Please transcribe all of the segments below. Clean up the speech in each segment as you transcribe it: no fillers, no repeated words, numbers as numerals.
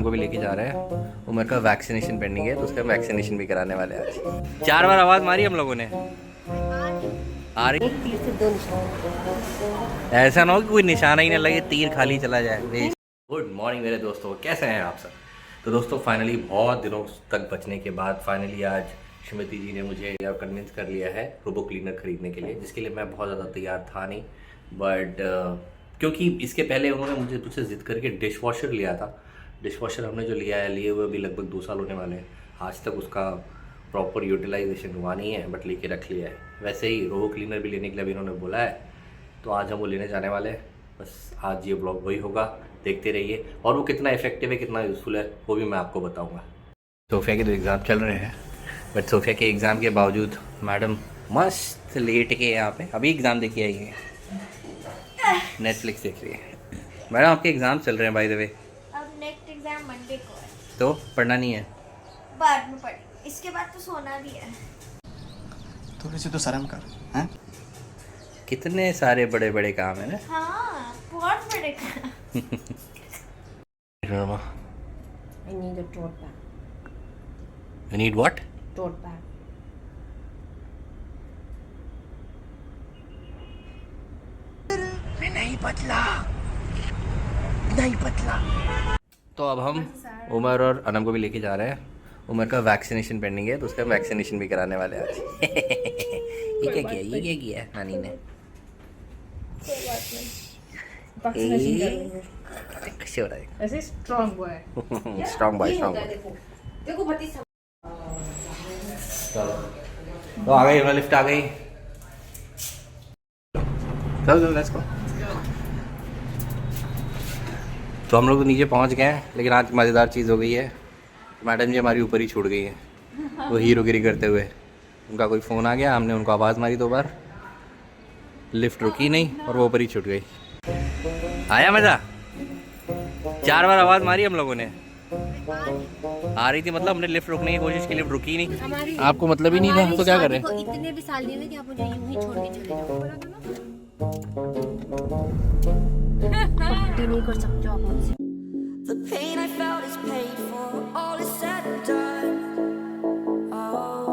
अनम को भी लेके जा रहे हैं। उमर का वैक्सीनेशन पेंडिंग है तो उसका वैक्सीनेशन भी कराने वाले हैं आज। 4 बार आवाज़ मारी हम लोगों ने। आ रही एक तीर से 2 निशान। ऐसा ना हो कि कोई निशाना ही ना लगे, तीर खाली चला जाए। गुड मॉर्निंग मेरे दोस्तों, कैसे हैं आप सब। तो दोस्तों फाइनली बहुत दिनों तक बचने के बाद फाइनली आज श्रीमती जी ने मुझे कन्विंस कर लिया है रोबो क्लीनर खरीदने के लिए, जिसके लिए मैं बहुत ज़्यादा तैयार था नहीं। बट क्योंकि इसके पहले उन्होंने मुझसे ज़िद करके डिश वॉशर लिया था। डिश वॉशर हमने जो लिया है, लिए हुए अभी लगभग 2 साल होने वाले हैं। आज तक उसका प्रॉपर यूटिलाइजेशन हुआ नहीं है, बट लेके रख लिया है। वैसे ही रोबो क्लीनर भी लेने के लिए अभी इन्होंने बोला है, तो आज हम वो लेने जाने वाले हैं। बस आज ये ब्लॉग वही होगा, देखते रहिए। और वो कितना इफेक्टिव है, कितना यूज़फुल है, वो भी मैं आपको बताऊंगा। सोफिया के तो एग्ज़ाम चल रहे हैं, बट सोफिया के एग्ज़ाम के बावजूद मैडम मस्त लेट के यहाँ पे अभी एग्ज़ाम देखिए आई है, नेटफ्लिक्स देख रही है। मैडम आपके एग्ज़ाम चल रहे हैं बाय द वे। अब नेक्स्ट एग्जाम मंडे को है, तो पढ़ना नहीं है? बाद में पढ़ेंगे, इसके बाद तो सोना भी है। थोड़ी सी तो शर्म कर, हैं? कितने सारे बड़े बड़े काम है ना। हाँ, बहुत बड़े काम। I need a tote bag. You need what? Tote bag. नहीं बदला। तो अब हम उमर और अनम को भी लेके जा रहे हैं। उमर का वैक्सीनेशन पेंडिंग है तो उसका वैक्सीनेशन भी कराने वाले हैं आज। ये क्या किया नानी ने? कैसे हो रहा है? ऐसे स्ट्रॉन्ग बॉय। Strong boy. देखो भती सब। तो आ गई, लिफ्ट आ गई। चलो लेट्स गो। तो हम लोग तो नीचे पहुंच गए हैं, लेकिन आज मज़ेदार चीज़ हो गई है। मैडम जी हमारी ऊपर ही छूट गई है, वो हीरोगिरी करते हुए। उनका कोई फ़ोन आ गया, हमने उनको आवाज़ मारी 2 बार, लिफ्ट रुकी नहीं और वो ऊपर ही छूट गई। आया मज़ा? 4 बार आवाज़ मारी हम लोगों ने। आ रही थी, मतलब हमने लिफ्ट रोकने की कोशिश की, लिफ्ट रुकी नहीं। आपको मतलब ही नहीं था तो क्या कर रहे हैं? इतने भी साल नहीं हुए कि आप मुझे यूं ही छोड़ के चले जाओ। पट्टी नहीं कर सकते आप मुझसे। The pain I felt is paid for, all is said and done. Oh,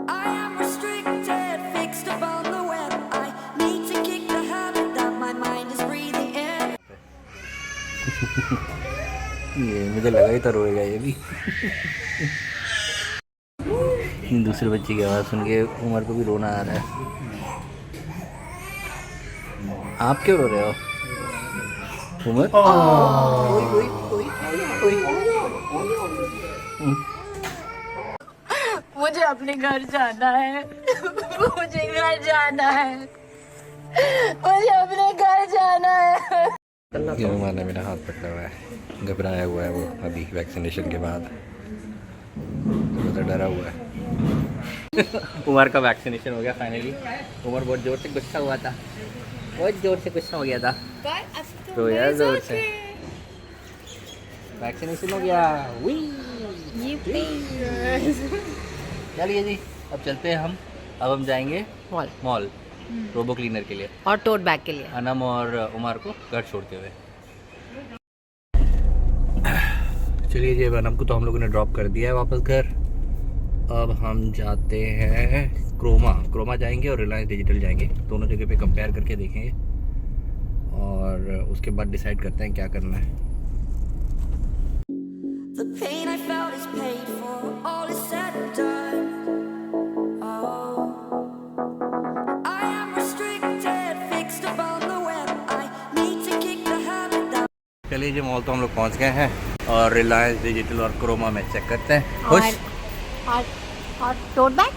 I am restricted, fixed upon the web. I need to kick the habit that my mind is breathing in. ये मुझे लगा ही तो रोएगा ये भी। दूसरे बच्चे की आवाज़ सुन के उमर को भी रोना आ रहा है। आप क्यों रो रहे हो उमर? मुझे अपने घर जाना है। मुझे घर जाना है। मुझे अपने घर जाना है। ये रुमान ने मेरा हाथ पकड़ा हुआ है, घबराया हुआ है वो अभी वैक्सीनेशन के बाद, तो डरा हुआ है। उमर का वैक्सीनेशन हो गया फाइनली। उमर बहुत ज़ोर से गुस्सा हुआ था, बहुत ज़ोर से गुस्सा हो गया था, तो यार ज़ोर से वैक्सीनेशन हो गया। चलिए जी, अब चलते हैं हम। अब हम जाएंगे मॉल रोबो क्लीनर के लिए और टोट बैग के लिए। अनम और उमर को घर छोड़ते हुए। चलिए जी, अनम को तो हम लोगों ने ड्रॉप कर दिया है वापस घर। अब हम जाते हैं क्रोमा जाएंगे और रिलायंस डिजिटल जाएंगे। दोनों जगह पे कंपेयर करके देखेंगे और उसके बाद डिसाइड करते हैं क्या करना है। The pain I felt is paid for, all is said and done. Oh, I am restricted, fixed upon the web. I need to kick the habit that. चलिए जी, मॉल तो हम लोग पहुंच गए हैं और रिलायंस डिजिटल और क्रोमा में चेक करते हैं। खुश? और टोट बैग?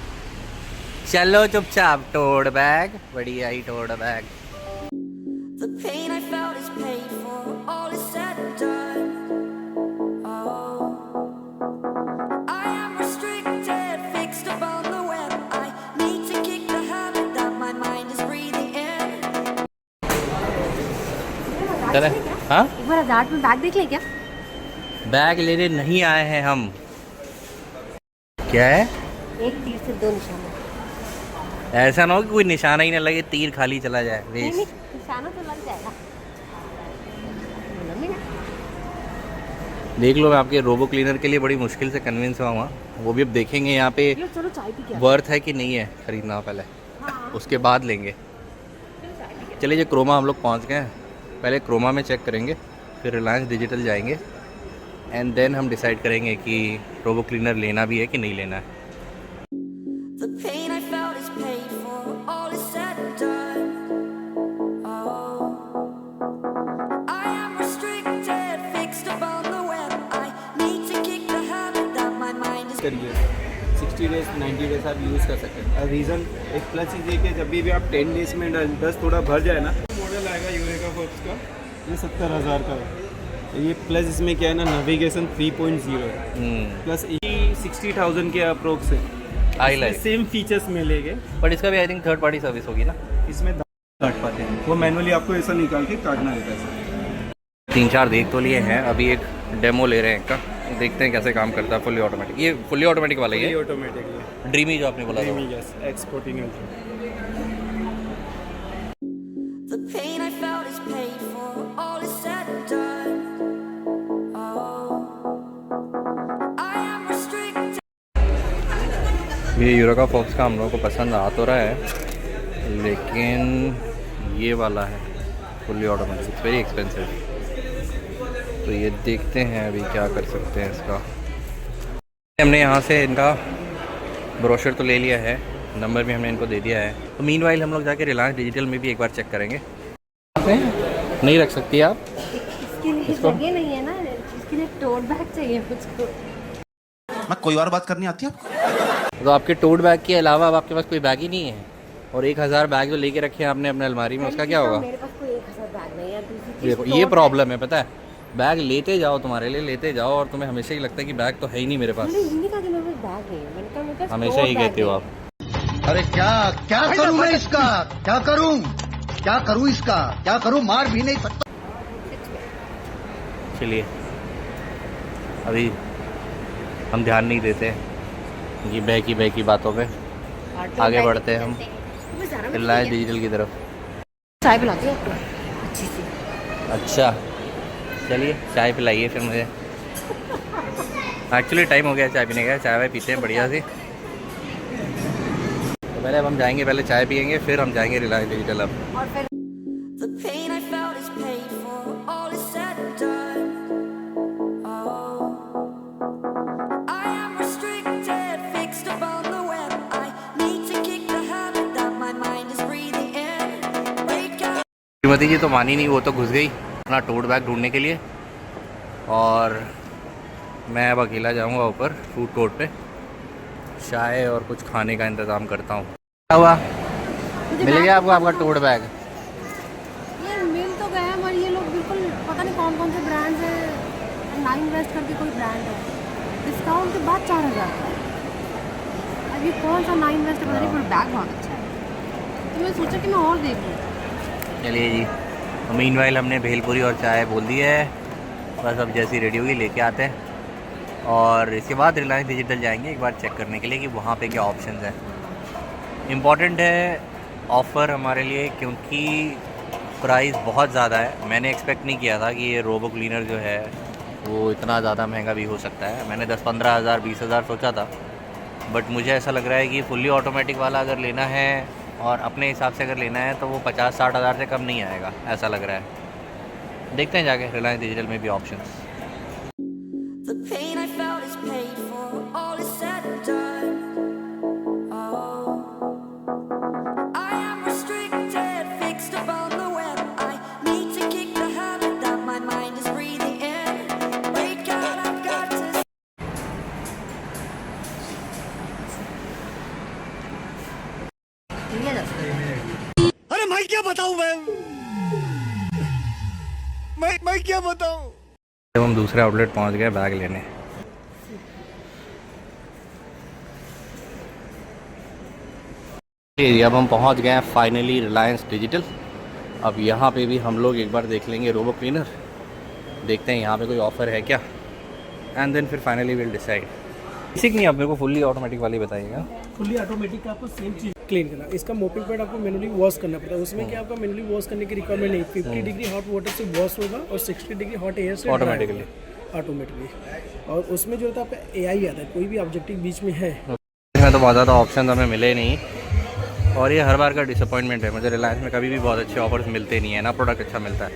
चलो चुपचाप, टोट बैग, बढ़िया ही tote bag. The pain I felt is paid for, all is said and done. Oh, I am restricted, fixed upon the web. I need to kick the habit that my mind is breathing in. चले? हाँ, एक बार आधार में bag देख ले क्या? Bag लेने नहीं आए हैं हम। क्या है? एक तीर से 2 निशान। ऐसा ना हो कि कोई निशाना ही ना लगे, तीर खाली चला जाए। नहीं, निशाना तो लग जाएगा। देख लो, मैं आपके रोबो क्लीनर के लिए बड़ी मुश्किल से कन्विंस हुआ हूँ। वो भी अब देखेंगे यहाँ पे चलो चाय पी के वर्थ है कि नहीं है खरीदना पहले, उसके बाद लेंगे। चलिए, ये क्रोमा हम लोग पहुँच गए हैं। पहले क्रोमा में चेक करेंगे, फिर रिलायंस डिजिटल जाएंगे एंड देन हम डिसाइड करेंगे कि रोबो क्लीनर लेना भी है कि नहीं लेना है। The pain I felt is paid for, all is said and done. Oh, I am restricted, fixed upon the web. I need to kick the habit that my mind is. करिए 60 days 90 days आप use कर सकते हैं। Reason एक plus चीज़ ये कि जब भी आप 10 डेज में दस थोड़ा भर जाए ना, मॉडल आएगा यूरेका फोर्ब्स का, ये 70,000 का है। ये प्लस इसमें क्या है ना, नेविगेशन 3.0 है, प्लस 60,000 के अप्रोक्स है। आई लाइक सेम फीचर्स मिलेंगे, बट इसका भी I think third party service होगी ना। इसमें काट पाते हैं, वो मैनुअली आपको ऐसा निकाल के काटना रहता है। 3-4 देख तो लिए हैं, अभी एक डेमो ले रहे हैं इसका, देखते हैं कैसे काम करता है फुली ऑटोमेटिक। ये फुली ऑटोमेटिक वाला ही ये है, ऑटोमेटिकली ड्रीमी जो आपने बोला था। Yes, exporting ultra. The pain I felt is paid for, all is said and done. Oh, I am restricted. ये यूरेका फोर्ब्स का हम लोगों को पसंद आ तो रहा है, लेकिन ये वाला है fully automatic, it's very expensive. तो ये देखते हैं अभी क्या कर सकते हैं इसका। हमने यहाँ से इनका ब्रोशर तो ले लिया है, नंबर भी हमने इनको दे दिया है। तो मीनवाइल हम लोग जाके रिलायंस डिजिटल में भी एक बार चेक करेंगे। नहीं रख सकती आप इसके लिए जगह नहीं है ना, इसके लिए टोट बैग चाहिए मुझको। मैं कोई और बात करनी आती है आपको? तो आपके टोट बैग के अलावा अब आपके पास कोई बैग ही नहीं है, और 1000 बैग जो लेके रखे हैं आपने अपने अलमारी में, उसका क्या होगा? मेरे पास कोई 1000 बैग नहीं है। दूसरी चीज़ देखो, ये प्रॉब्लम है, पता है। बैग लेते जाओ, तुम्हारे लिए लेते जाओ, और तुम्हें हमेशा ही लगता है कि बैग तो है ही नहीं मेरे पास। मैंने ये नहीं कहा कि मेरे पास बैग नहीं है, मैंने कहा मेरे पास हमेशा ही tote bag कहते हो नहीं आप। अरे क्या क्या करूं मैं इसका, क्या करूं इसका, क्या करूं, मार भी नहीं सकता। चलिए, अभी हम ध्यान नहीं देते ये बह की बातों पे, है। और tote आगे bag बढ़ते हैं हम तुम्हें ज़रा भी रिलायंस नहीं है। डिजिटल की तरफ। चाय पिलाती हूँ आपको अच्छी सी। अच्छा, चलिए चाय पिलाइए फिर मुझे। एक्चुअली टाइम हो गया चाय पीने का, चाय वाय पीते हैं बढ़िया सी। तो पहले अब हम जाएंगे, पहले चाय पियेंगे, फिर हम जाएंगे रिलायंस डिजिटल। अब और फिर The pain I felt is paid for, all is said and done. Oh, I am restricted, fixed upon the web. I need to kick the habit that my mind is breathing in. Wake up. Shrimati जी तो मानी नहीं, वो तो घुस गई अपना tote bag ढूंढने के लिए, और मैं अब अकेला जाऊंगा ऊपर फूड कोर्ट पे, चाय और कुछ खाने का इंतज़ाम करता हूँ। क्या हुआ, मिल गया आपको आपका टोट बैग? ये मिल तो गया, मगर ये लोग बिल्कुल पता नहीं कौन कौन से ब्रांड्स हैं। 9 वेस्ट करके कोई ब्रांड है, डिस्काउंट के बाद 4000 का। अब ये कौन सा 9 वेस्ट है पता नहीं, पर बैग बहुत अच्छा है, तो मैं सोचा कि मैं और देख लूँ। चलिए जी, मीनवाइल हमने भेलपुरी और चाय बोल दी है, बस अब जैसी रेडी होगी लेके आते हैं, और इसके बाद रिलायंस डिजिटल जाएंगे एक बार चेक करने के लिए कि वहाँ पे क्या ऑप्शंस हैं। इम्पॉर्टेंट है ऑफ़र हमारे लिए, क्योंकि प्राइस बहुत ज़्यादा है। मैंने एक्सपेक्ट नहीं किया था कि ये रोबो क्लीनर जो है वो इतना ज़्यादा महंगा भी हो सकता है। मैंने 10-15 हज़ार 20 हज़ार सोचा था, बट मुझे ऐसा लग रहा है कि फुल्ली ऑटोमेटिक वाला अगर लेना है और अपने हिसाब से अगर लेना है तो वो 50-60 हज़ार से कम नहीं आएगा, ऐसा लग रहा है। देखते हैं जाके रिलायंस डिजिटल में भी options. The pain I felt is paid for, all is said and done. Oh, I am restricted, fixed upon the web. I need to kick the habit that my mind is breathing in. Wait, God, I've got to. ले जा सकते हैं। अरे मैं क्या बताऊं, मैं क्या बताऊं। जब हम दूसरे आउटलेट पहुंच गए बैग लेने, अब हम पहुंच गए हैं फाइनली रिलायंस डिजिटल। अब यहाँ पे भी हम लोग एक बार देख लेंगे रोबो क्लीनर, देखते हैं यहाँ पे कोई ऑफ़र है क्या, एंड देन फिर फाइनली विल डिसाइड। बेसिक नहीं, आप मेरे को फुल्ली ऑटोमेटिक वाली बताइएगा। फुल्ली ऑटोमेटिक का आपको सेम चीज़ क्लीन करना, इसका मोपिंग पैड आपको मैनुअली वॉश करना पड़ता है। उसमें क्या आपका मैनुअली वॉश करने की रिक्वायरमेंट नहीं, 50 डिग्री हॉट वाटर से वॉश होगा और 60 डिग्री हॉट एयर से ऑटोमेटिकली। ऑटोमेटिकली, और उसमें जो होता है आपका AI आता है, कोई भी ऑब्जेक्टिव बीच में है। इसमें तो बहुत ज़्यादा ऑप्शन हमें मिले नहीं, और ये हर बार का डिसअपॉइंटमेंट है। मुझे रिलायंस में कभी भी बहुत अच्छे ऑफर्स मिलते नहीं है ना, प्रोडक्ट अच्छा मिलता है।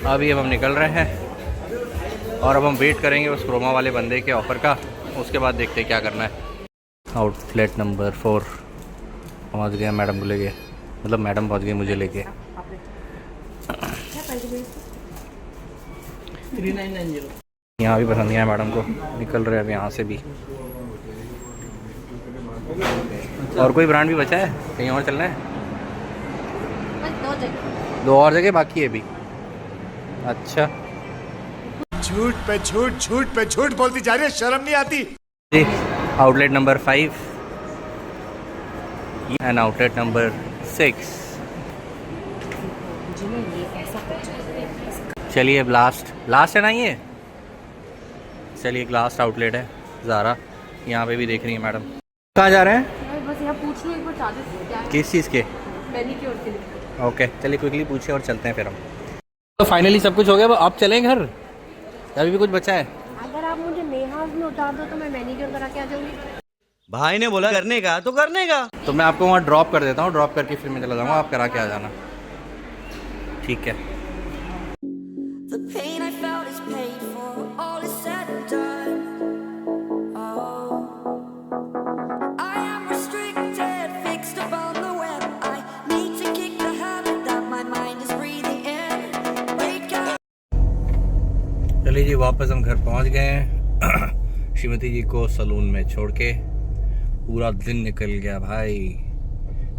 अभी अब हम निकल रहे हैं और अब हम वेट करेंगे उस क्रोमा वाले बंदे के ऑफ़र का, उसके बाद देखते हैं क्या करना है। आउटलेट नंबर 4 पहुँच गए मैडम को लेके, मतलब मैडम पहुँच गई मुझे लेके। 3990। यहाँ भी पसंद नहीं आया मैडम को, निकल रहे हैं अब यहाँ से भी। और कोई ब्रांड भी बचा है, कहीं और चलना है? दो और जगह बाकी है अभी। अच्छा, झूठ पे झूठ, झूठ पे झूठ बोलती जा रही है, शर्म नहीं आती। Outlet number 5 and outlet number 6। चलिए लास्ट है ना ये? चलिए लास्ट आउटलेट है ज़ारा, यहाँ पे भी देख रही है मैडम। कहाँ जा रहे हैं? बस यहाँ पूछ लो एक बार चार्जेस क्या है किस चीज़ के? मैनीक्योर के लिए। ओके, चलिए क्विकली पूछे और चलते हैं फिर हम। तो फाइनली सब कुछ हो गया, अब चलें घर? अभी भी कुछ बचा है? अगर आप मुझे नेहाज में उतार दो तो मैं मैनीक्योर करा के आ जाऊंगी। भाई ने बोला करने का तो करने का। तो मैं आपको वहाँ ड्रॉप कर देता हूँ, ड्रॉप करके फिर मैं चला जाऊँगा, आप करा के आ जाना, ठीक है? The pain I felt is paid for, all is said and done. Oh, I am restricted, fixed upon the web. I need to kick the habit that my mind is breathing in. Wake up. चलिए जी, वापस हम घर पहुँच गए हैं श्रीमती जी को salon में छोड़ के। पूरा दिन निकल गया भाई,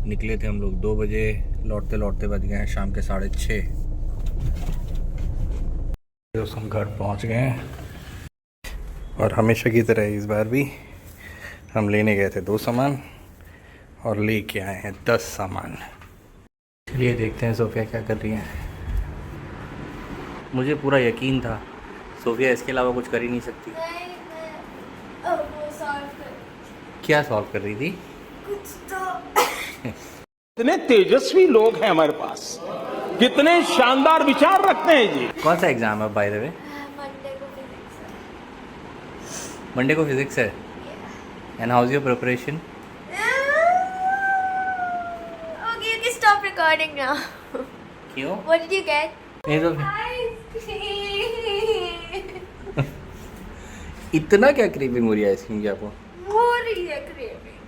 निकले थे हम लोग 2 बजे, लौटते लौटते बज गए हैं शाम के 6:30। दोस्तों हम घर पहुंच गए हैं और हमेशा की तरह इस बार भी हम लेने गए थे 2 सामान और लेके आए हैं 10 सामान। चलिए देखते हैं सोफिया क्या कर रही है। मुझे पूरा यकीन था सोफिया इसके अलावा कुछ कर ही नहीं सकती। क्या सॉल्व कर रही थी? कितने तेजस्वी लोग हैं हमारे पास, कितने शानदार विचार रखते हैं जी। कौन सा एग्जाम है बाय द वे? मंडे को फिजिक्स है। And how is your preparation? Okay, you can stop recording now. क्यों? What did you get? नहीं तो इतना क्या क्रेविंग हो रही है आइसक्रीम की आपको? हो रही है craving.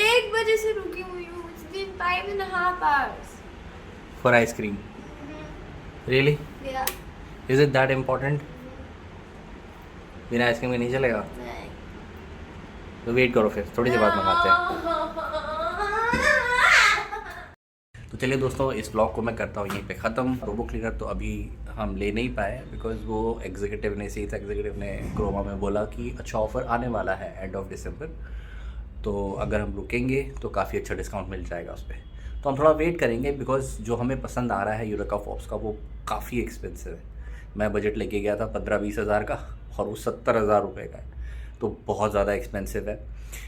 1 बजे से रुकी हुई हूँ। It's been 5.5 hours. For ice cream? Really? Yeah. Is it that important? बिना आइसक्रीम के नहीं चलेगा? तो वेट करो फिर, थोड़ी सी बात मंगाते हैं। तो चलिए दोस्तों, इस ब्लॉग को मैं करता हूँ यहीं पे ख़त्म। रोबो क्लीनर तो अभी हम ले नहीं पाए बिकॉज वो एग्जीक्यूटिव ने क्रोमा में बोला कि अच्छा ऑफ़र आने वाला है एंड ऑफ दिसंबर, तो अगर हम रुकेंगे तो काफ़ी अच्छा डिस्काउंट मिल जाएगा उस पर। तो हम थोड़ा वेट करेंगे बिकॉज जो हमें पसंद आ रहा है यूरेका फॉक्स का वो काफ़ी एक्सपेंसिव है। मैं बजट लेके गया था 15-20 हज़ार का और वो 70,000 रुपये का है, तो बहुत ज़्यादा एक्सपेंसिव है।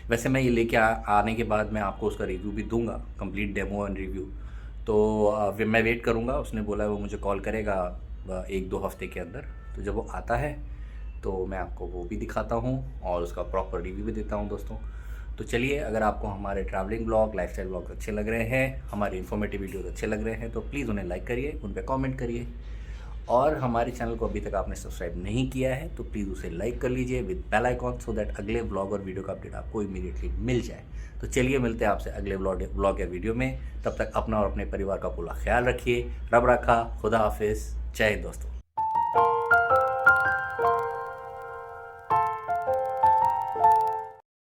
वैसे मैं ये लेके आने के बाद मैं आपको उसका रिव्यू भी दूंगा, कंप्लीट डेमो एंड रिव्यू। तो मैं वेट करूंगा, उसने बोला है वो मुझे कॉल करेगा 1-2 हफ्ते के अंदर। तो जब वो आता है तो मैं आपको वो भी दिखाता हूँ और उसका प्रॉपर रिव्यू भी देता हूँ दोस्तों। तो चलिए, अगर आपको हमारे ट्रैवलिंग ब्लॉग, लाइफस्टाइल ब्लॉग अच्छे लग रहे हैं, हमारे इन्फॉर्मेटिव वीडियोस अच्छे लग रहे हैं, तो प्लीज़ उन्हें लाइक करिए, उन पर कॉमेंट करिए। और हमारे चैनल को अभी तक आपने सब्सक्राइब नहीं किया है तो प्लीज़ उसे लाइक कर लीजिए with bell icon, so that अगले ब्लॉग और वीडियो का अपडेट आपको इमीडिएटली मिल जाए। तो चलिए, मिलते हैं आपसे अगले ब्लॉग या वीडियो में। तब तक अपना और अपने परिवार का पूरा ख्याल रखिए। रब रखा, खुदा हाफिज़, जय हिंद दोस्तों।